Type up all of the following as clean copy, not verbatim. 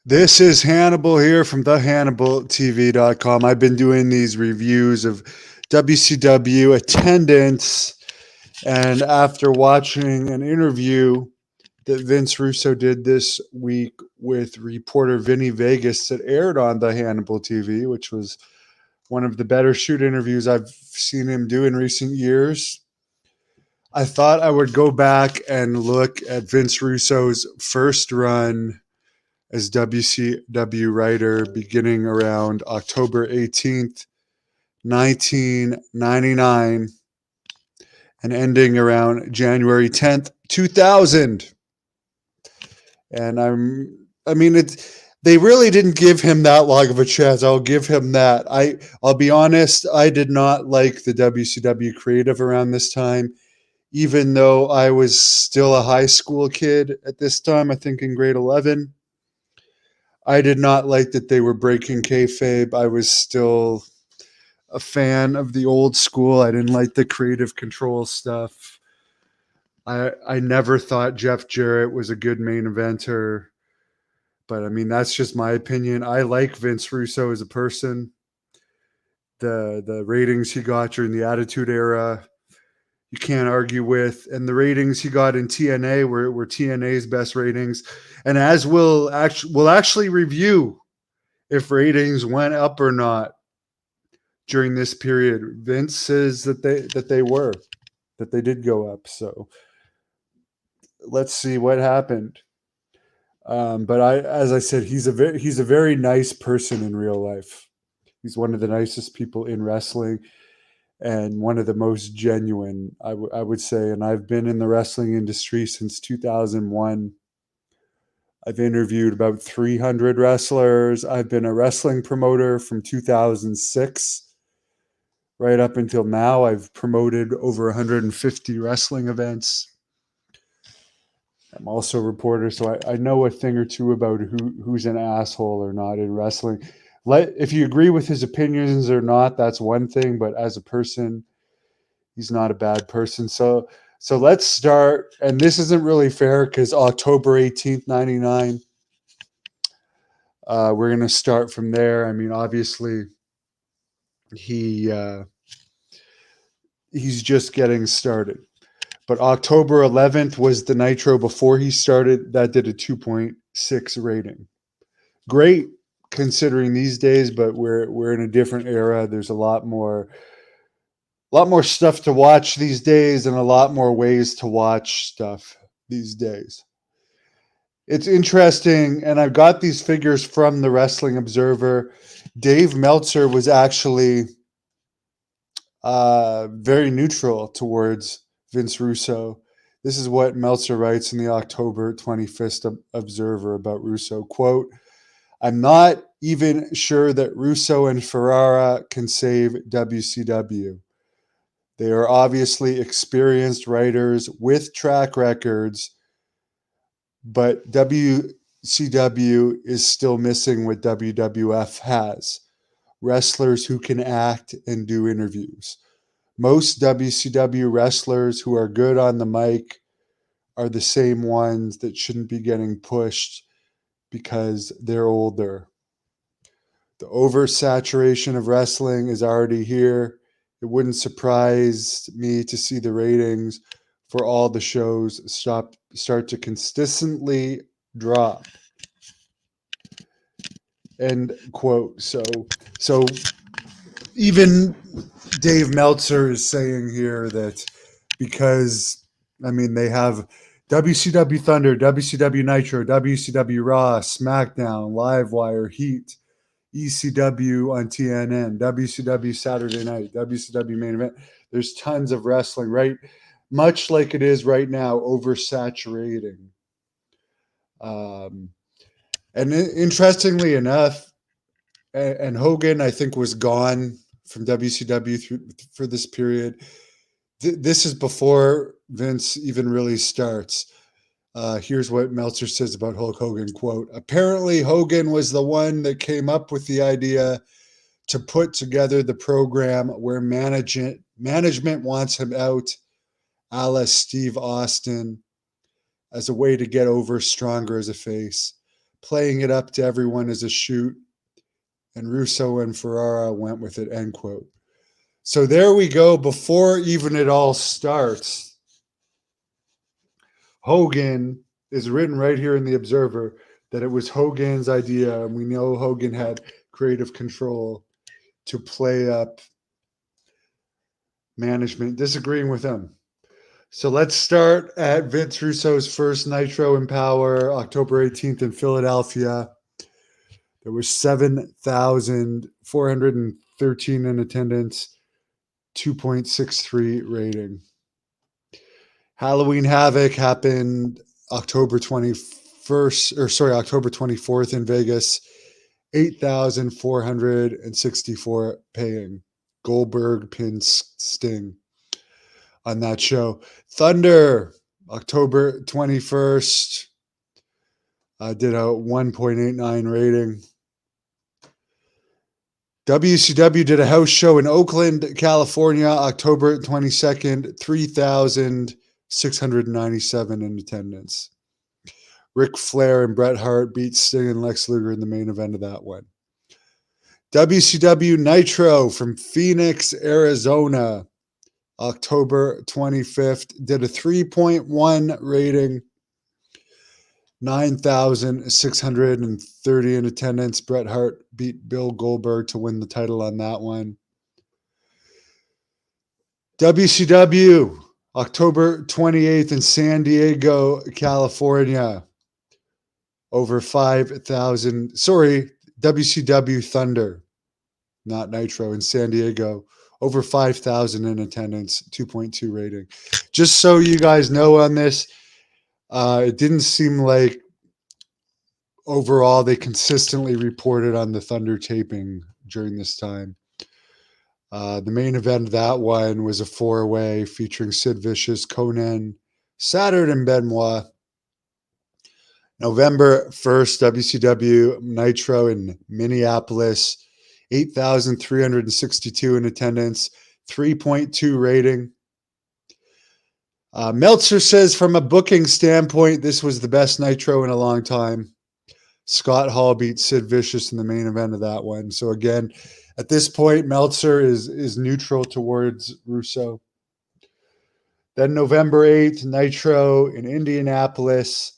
This is Hannibal here from thehannibaltv.com. I've been doing these reviews of WCW attendance, and after watching an interview that Vince Russo did this week with reporter Vinny Vegas that aired on the Hannibal TV, which was one of the better shoot interviews I've seen him do in recent years, I thought I would go back and look at Vince Russo's first run as WCW writer beginning around October 18th, 1999, and ending around January 10th, 2000. And I mean, they really didn't give him that long of a chance. I'll give him that. I'll be honest, I did not like the WCW creative around this time, even though I was still a high school kid at this time, I think in grade 11. I did not like that they were breaking kayfabe. I was still a fan of the old school. I didn't like the creative control stuff. I never thought Jeff Jarrett was a good main eventer, but I mean that's just my opinion. I like Vince Russo as a person. The ratings he got during the Attitude Era, you can't argue with, and the ratings he got in TNA were TNA's best ratings. And as we'll actually review if ratings went up or not during this period. Vince says that they did go up. So let's see what happened. But as I said, he's a very nice person in real life. He's one of the nicest people in wrestling and one of the most genuine, I would say. And I've been in the wrestling industry since 2001. I've interviewed about 300 wrestlers. I've been a wrestling promoter from 2006 right up until now. I've promoted over 150 wrestling events. I'm also a reporter, so I know a thing or two about who's an asshole or not in wrestling. If you agree with his opinions or not, that's one thing. But as a person, he's not a bad person. So let's start. And this isn't really fair because October 18th, 99. We're gonna start from there. I mean, obviously, he he's just getting started. But October 11th was the Nitro before he started. That did a 2.6 rating. Great considering these days, but we're in a different era. There's a lot more stuff to watch these days and a lot more ways to watch stuff these days. It's interesting, and I've got these figures from the Wrestling Observer. Dave Meltzer was actually very neutral towards Vince Russo. This is what Meltzer writes in the October 25th Observer about Russo. Quote, I'm not even sure that Russo and Ferrara can save WCW. They are obviously experienced writers with track records, but WCW is still missing what WWF has. Wrestlers who can act and do interviews. Most WCW wrestlers who are good on the mic are the same ones that shouldn't be getting pushed because they're older. The oversaturation of wrestling is already here. It wouldn't surprise me to see the ratings for all the shows start to consistently drop. End quote. So even Dave Meltzer is saying here that because I mean they have WCW Thunder, WCW Nitro, WCW Raw, SmackDown, Livewire, Heat, ECW on TNN, WCW Saturday Night, WCW Main Event. There's tons of wrestling, right? Much like it is right now, oversaturating. Um, and interestingly enough, and Hogan, I think, was gone from WCW for this period. This is before Vince even really starts. Here's what Meltzer says about Hulk Hogan, quote, apparently Hogan was the one that came up with the idea to put together the program where management wants him out, a la Steve Austin, as a way to get over stronger as a face. playing it up to everyone as a shoot, and Russo and Ferrara went with it, end quote. So there we go. Before even it all starts, Hogan is written right here in the Observer that it was Hogan's idea, and we know Hogan had creative control to play up management disagreeing with him. So let's start at Vince Russo's first Nitro in Power, October 18th in Philadelphia. There was 7,413 in attendance, 2.63 rating. Halloween Havoc happened October 24th in Vegas, 8,464 paying. Goldberg pinned Sting on that show. Thunder, October 21st, did a 1.89 rating. WCW did a house show in Oakland, California, October 22nd, 3,697 in attendance. Ric Flair and Bret Hart beat Sting and Lex Luger in the main event of that one. WCW Nitro from Phoenix, Arizona, October 25th, did a 3.1 rating, 9,630 in attendance. Bret Hart beat Bill Goldberg to win the title on that one. WCW, October 28th in San Diego, California. Over 5,000. WCW Thunder, not Nitro, in San Diego. Over 5,000 in attendance, 2.2 rating. Just so you guys know on this, it didn't seem like overall they consistently reported on the Thunder taping during this time. The main event of that one was a four-way featuring Sid Vicious, Conan, Saturn, and Benoit. November 1st, WCW Nitro in Minneapolis, 8,362 in attendance, 3.2 rating. Meltzer says from a booking standpoint, this was the best Nitro in a long time. Scott Hall beat Sid Vicious in the main event of that one. So again, at this point, Meltzer is neutral towards Russo. Then November 8th, Nitro in Indianapolis,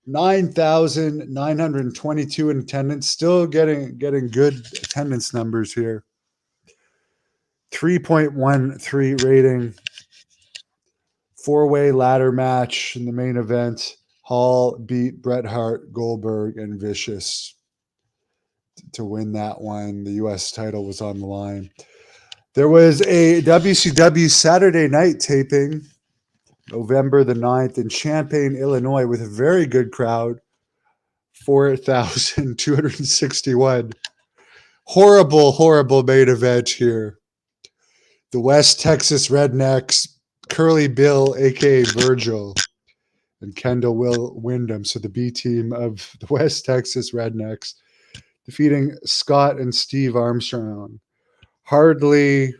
9,922 in attendance. Still getting good attendance numbers here. 3.13 rating. Four-way ladder match in the main event. Hall beat Bret Hart, Goldberg, and Vicious to win that one. The U.S. title was on the line. There was a WCW Saturday night taping, November the 9th in Champaign, Illinois, with a very good crowd, 4,261. Horrible main event here. The West Texas Rednecks, Curly Bill, a.k.a. Virgil, and Kendall Will Wyndham, so the B team of the West Texas Rednecks, defeating Scott and Steve Armstrong. Hardly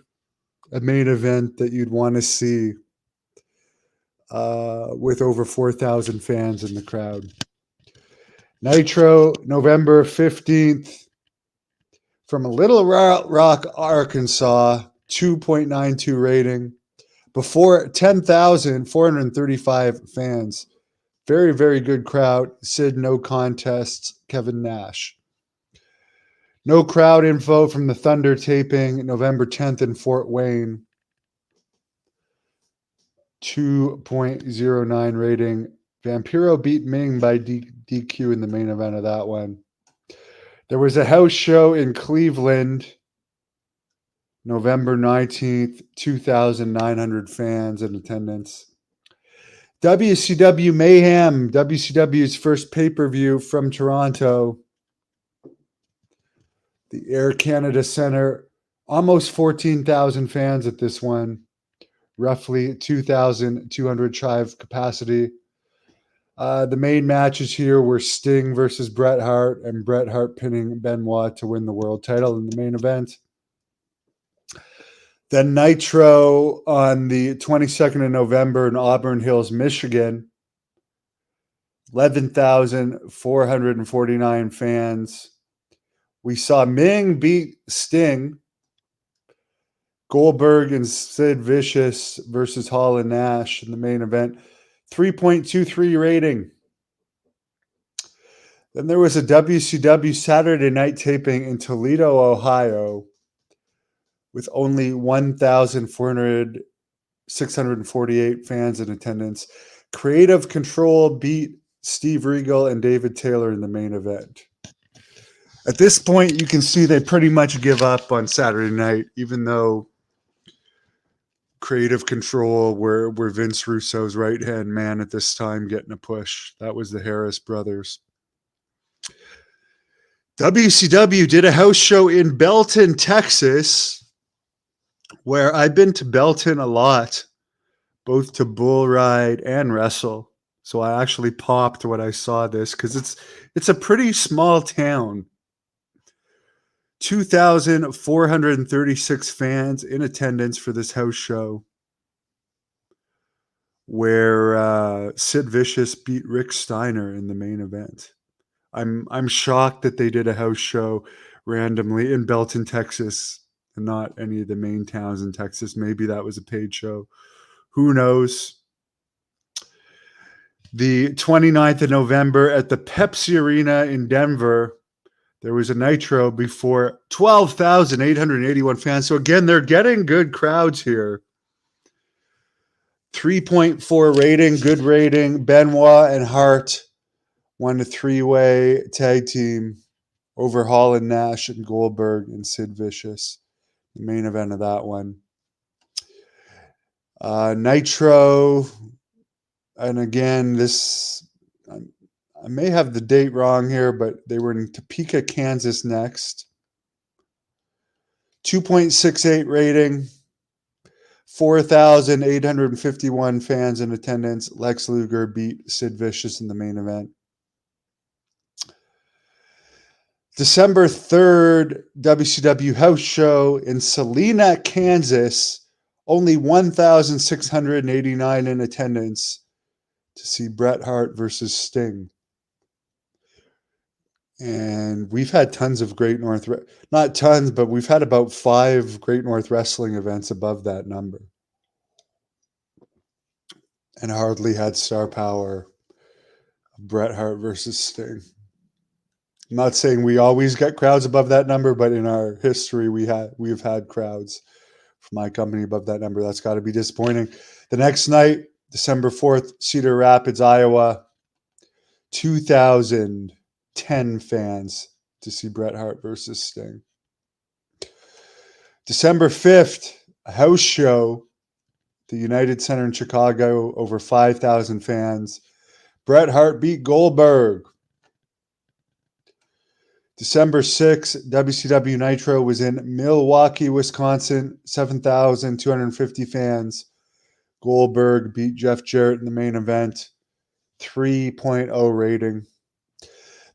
a main event that you'd want to see with over 4,000 fans in the crowd. Nitro, November 15th, from Little Rock, Arkansas, 2.92 rating, before 10,435 fans. Very, very good crowd. Sid, no contests, Kevin Nash. No crowd info from the Thunder taping, November 10th in Fort Wayne. 2.09 rating. Vampiro beat Ming by DQ in the main event of that one. There was a house show in Cleveland, November 19th, 2,900 fans in attendance. WCW Mayhem, WCW's first pay-per-view from Toronto. The Air Canada Centre, almost 14,000 fans at this one. Roughly 2,200 chive capacity. The main matches here were Sting versus Bret Hart, and Bret Hart pinning Benoit to win the world title in the main event. Then Nitro on the 22nd of November in Auburn Hills, Michigan. 11,449 fans. We saw Ming beat Sting. Goldberg and Sid Vicious versus Hall and Nash in the main event. 3.23 rating. Then there was a WCW Saturday night taping in Toledo, Ohio, with only 648 fans in attendance. Creative Control beat Steve Regal and David Taylor in the main event. At this point, you can see they pretty much give up on Saturday night, even though Creative Control were Vince Russo's right-hand man at this time getting a push. That was the Harris brothers. WCW did a house show in Belton, Texas, where I've been to Belton a lot, both to bull ride and wrestle. So I actually popped when I saw this because it's a pretty small town. 2,436 fans in attendance for this house show, where Sid Vicious beat Rick Steiner in the main event. I'm shocked that they did a house show randomly in Belton, Texas, and not any of the main towns in Texas. Maybe that was a paid show. Who knows? The 29th of November at the Pepsi Arena in Denver, there was a Nitro before 12,881 fans. So again, they're getting good crowds here. 3.4 rating, good rating. Benoit and Hart won a three-way tag team over Hall and Nash and Goldberg and Sid Vicious. The main event of that one. Nitro, and again, this, I may have the date wrong here, but they were in Topeka, Kansas next. 2.68 rating. 4,851 fans in attendance. Lex Luger beat Sid Vicious in the main event. December 3rd, WCW house show in Salina, Kansas. Only 1,689 in attendance to see Bret Hart versus Sting. And we've had tons of Great North, not tons, but we've had about 5 Great North Wrestling events above that number. And hardly had star power of Bret Hart versus Sting. I'm not saying we always get crowds above that number, but in our history, we've had crowds from my company above that number. That's got to be disappointing. The next night, December 4th, Cedar Rapids, Iowa, 2,010 fans to see Bret Hart versus Sting. December 5th, a house show, the United Center in Chicago, over 5,000 fans. Bret Hart beat Goldberg. December 6th, WCW Nitro was in Milwaukee, Wisconsin, 7,250 fans. Goldberg beat Jeff Jarrett in the main event, 3.0 rating.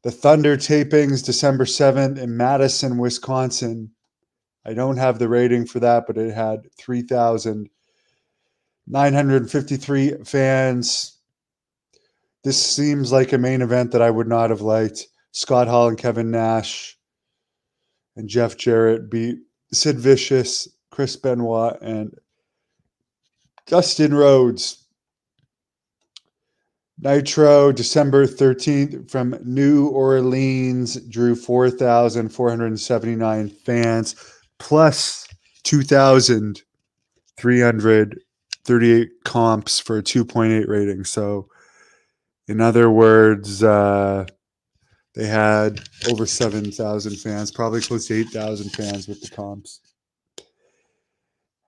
The Thunder tapings, December 7th in Madison, Wisconsin. I don't have the rating for that, but it had 3,953 fans. This seems like a main event that I would not have liked. Scott Hall and Kevin Nash and Jeff Jarrett beat Sid Vicious, Chris Benoit, and Dustin Rhodes. Nitro, December 13th from New Orleans, drew 4,479 fans, plus 2,338 comps for a 2.8 rating. So, in other words, they had over 7,000 fans, probably close to 8,000 fans with the comps.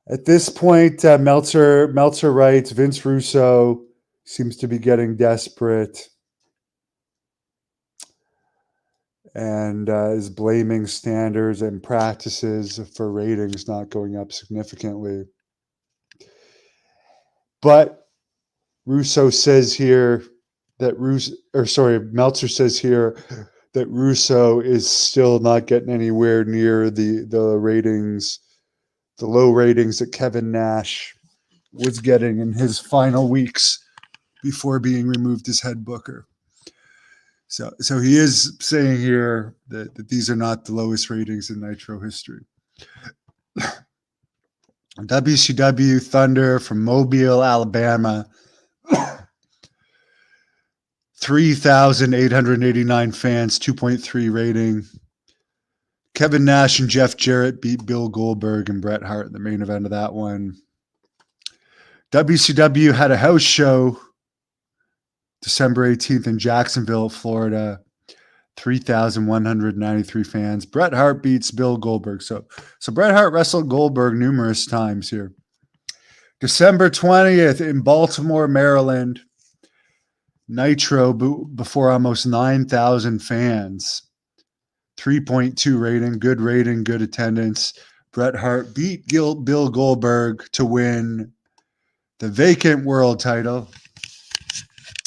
At this point, Meltzer writes, Vince Russo seems to be getting desperate and is blaming standards and practices for ratings not going up significantly. But Meltzer says here that Russo is still not getting anywhere near the ratings, the low ratings that Kevin Nash was getting in his final weeks before being removed as head booker. So he is saying here that these are not the lowest ratings in Nitro history. WCW Thunder from Mobile, Alabama. 3,889 fans, 2.3 rating. Kevin Nash and Jeff Jarrett beat Bill Goldberg and Bret Hart in the main event of that one. WCW had a house show December 18th in Jacksonville, Florida. 3,193 fans. Bret Hart beats Bill Goldberg. So Bret Hart wrestled Goldberg numerous times here. December 20th in Baltimore, Maryland. Nitro before almost 9,000 fans. 3.2 rating, good attendance. Bret Hart beat Bill Goldberg to win the vacant world title,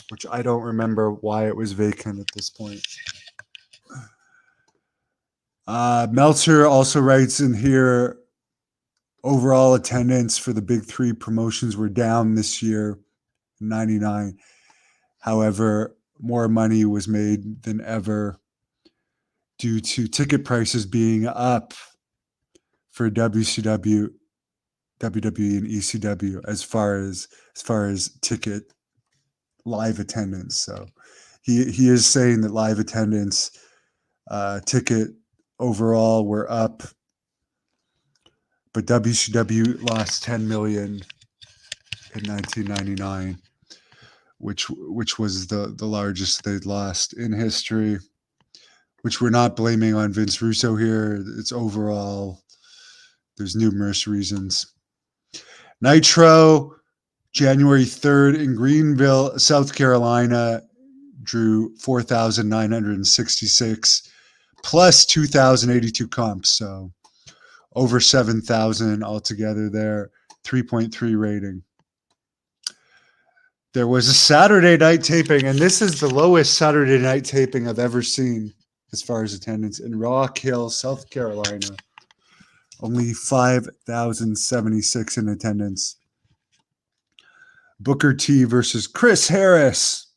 which I don't remember why it was vacant at this point. Meltzer also writes in here, overall attendance for the big three promotions were down this year, 99. However, more money was made than ever due to ticket prices being up for WCW, WWE, and ECW as far as ticket live attendance. So he is saying that live attendance, ticket overall were up, but WCW lost 10 million in 1999, which was the largest they'd lost in history, which we're not blaming on Vince Russo here. It's overall, there's numerous reasons. Nitro, January 3rd in Greenville, South Carolina, drew 4,966 plus 2,082 comps. So over 7,000 altogether there, 3.3 rating. There was a Saturday night taping, and this is the lowest Saturday night taping I've ever seen as far as attendance, in Rock Hill, South Carolina. Only 5,076 in attendance. Booker T versus Chris Harris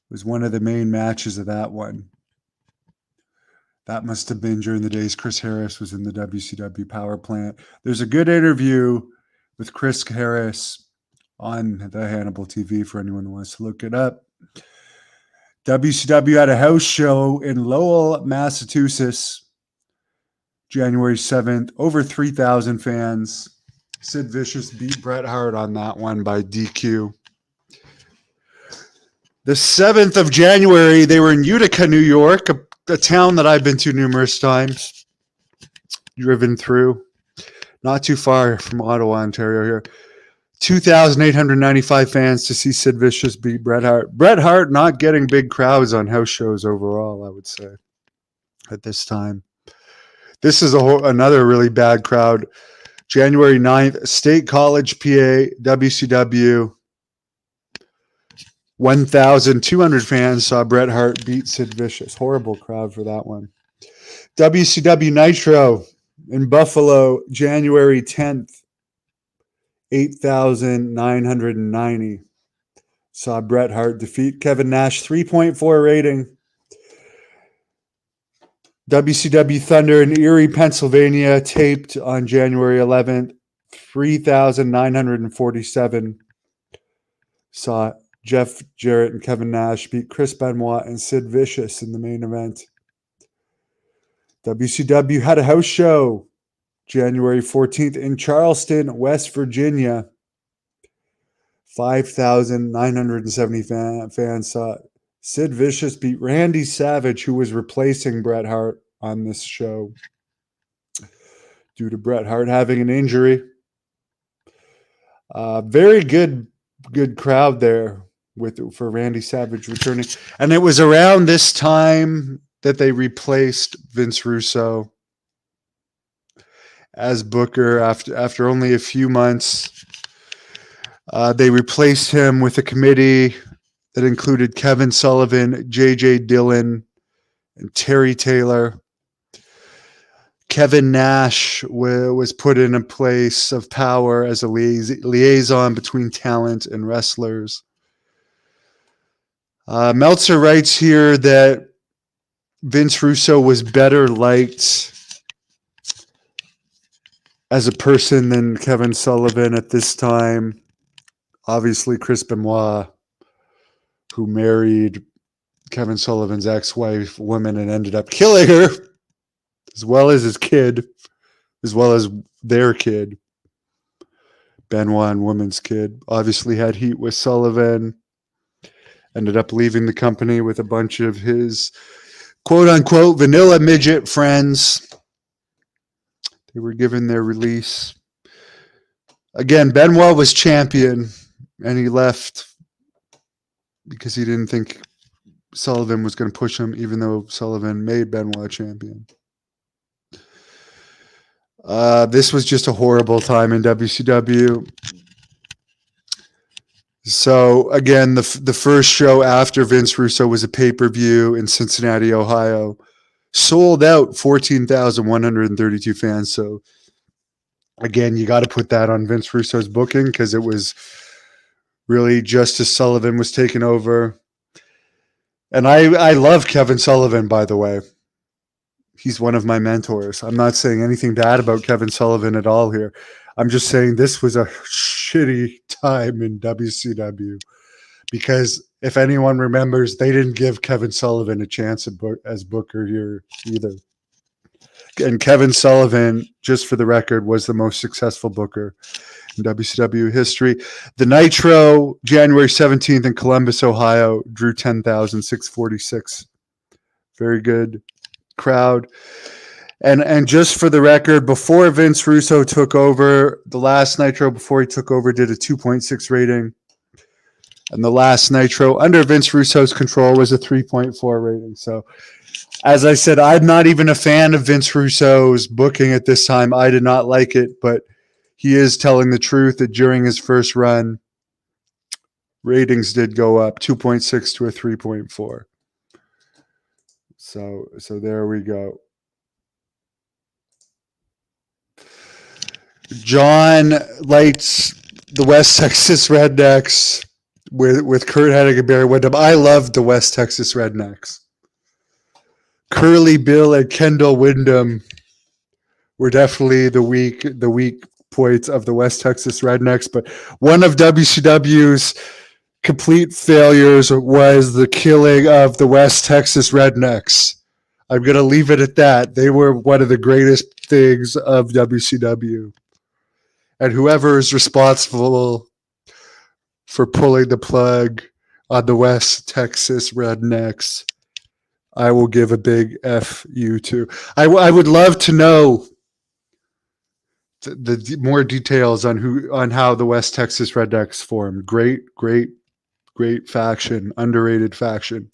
was one of the main matches of that one. That must have been during the days Chris Harris was in the WCW power plant. There's a good interview with Chris Harris on the Hannibal TV for anyone who wants to look it up. WCW had a house show in Lowell, Massachusetts, January 7th. Over 3,000 fans. Sid Vicious beat Bret Hart on that one by DQ. The 7th of January, they were in Utica, New York, a town that I've been to numerous times, driven through. Not too far from Ottawa, Ontario here. 2,895 fans to see Sid Vicious beat Bret Hart. Bret Hart not getting big crowds on house shows overall, I would say, at this time. This is another really bad crowd. January 9th, State College, PA, WCW. 1,200 fans saw Bret Hart beat Sid Vicious. Horrible crowd for that one. WCW Nitro in Buffalo, January 10th. 8,990 saw Bret Hart defeat Kevin Nash. 3.4 rating. WCW Thunder in Erie, Pennsylvania, taped on January 11th. 3,947 saw Jeff Jarrett and Kevin Nash beat Chris Benoit and Sid Vicious in the main event. WCW had a house show January 14th in Charleston, West Virginia. 5,970 fans saw Sid Vicious beat Randy Savage, who was replacing Bret Hart on this show due to Bret Hart having an injury. Very good crowd there for Randy Savage returning. And it was around this time that they replaced Vince Russo as Booker after only a few months. They replaced him with a committee that included Kevin Sullivan, J.J. Dillon, and Terry Taylor. Kevin Nash was put in a place of power as a liaison between talent and wrestlers. Meltzer writes here that Vince Russo was better liked as a person than Kevin Sullivan at this time. Obviously, Chris Benoit, who married Kevin Sullivan's ex-wife, woman, and ended up killing her, as well as his kid, as well as their kid. Benoit and woman's kid obviously had heat with Sullivan. Ended up leaving the company with a bunch of his quote-unquote vanilla midget friends. They were given their release. Again, Benoit was champion, and he left because he didn't think Sullivan was going to push him, even though Sullivan made Benoit champion. This was just a horrible time in WCW. So, again, the first show after Vince Russo was a pay-per-view in Cincinnati, Ohio. Sold out 14,132 fans. So, again, you got to put that on Vince Russo's booking because it was really just as Sullivan was taking over. And I love Kevin Sullivan, by the way. He's one of my mentors. I'm not saying anything bad about Kevin Sullivan at all here. I'm just saying this was a shitty time in WCW because if anyone remembers, they didn't give Kevin Sullivan a chance as Booker here either. And Kevin Sullivan, just for the record, was the most successful Booker in WCW history. The Nitro, January 17th in Columbus, Ohio, drew 10,646. Very good crowd. And just for the record, before Vince Russo took over, the last Nitro before he took over did a 2.6 rating. And the last Nitro under Vince Russo's control was a 3.4 rating. So, as I said, I'm not even a fan of Vince Russo's booking at this time. I did not like it, but he is telling the truth that during his first run, ratings did go up 2.6 to a 3.4. So there we go. John lights the West Texas Rednecks with Kurt Hennig and Barry Windham. I loved the West Texas Rednecks. Curly Bill and Kendall Windham were definitely the weak points of the West Texas Rednecks. But one of WCW's complete failures was the killing of the West Texas Rednecks. I'm going to leave it at that. They were one of the greatest things of WCW. And whoever is responsible for pulling the plug on the West Texas Rednecks, I will give a big F you to. I would love to know the more details on how the West Texas Rednecks formed. Great faction, underrated faction.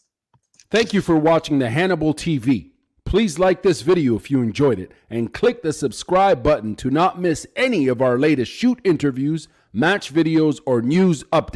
Thank you for watching the Hannibal TV. Please like this video if you enjoyed it and click the subscribe button to not miss any of our latest shoot interviews, match videos, or news updates.